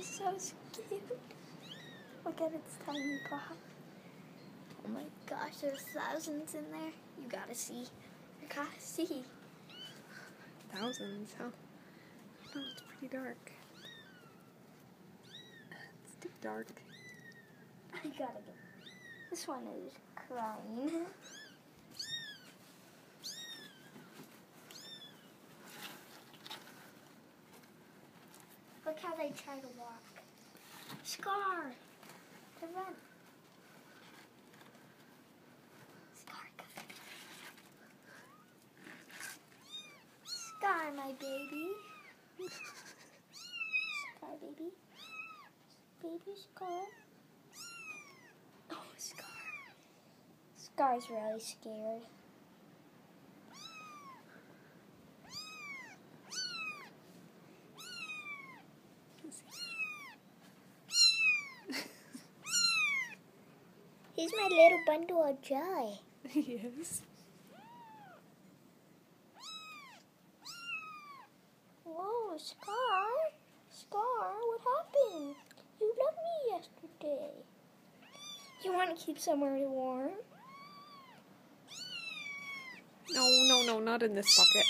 is so cute. Look at its tiny paw. Oh my gosh, there's thousands in there. You gotta see. You gotta see. Thousands, huh? Oh, it's pretty dark. It's too dark. I gotta go. This one is crying. Look how they try to walk. Scar! To run. Scar, come. Scar, my baby. Scar, baby. Baby Scar. Oh, Scar. Scar's really scared. He's my little bundle of joy. Yes. Whoa, Scar. Scar, what happened? You loved me yesterday. You want to keep somewhere warm? No, not in this bucket.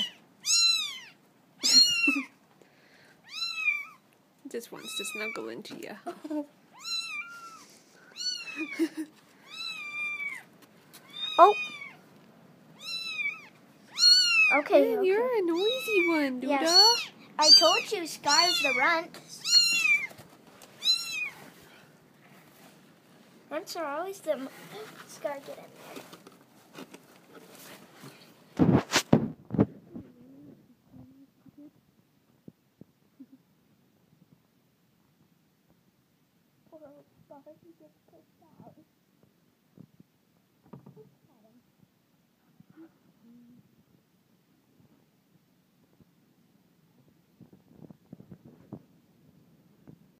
Just wants to snuggle into you. Oh. Okay, Man, you're a noisy one, Duda. Yes. I told you Scar's the runt. Runts are always the... Scar, get in there. Poor old Scar, he gets pushed out.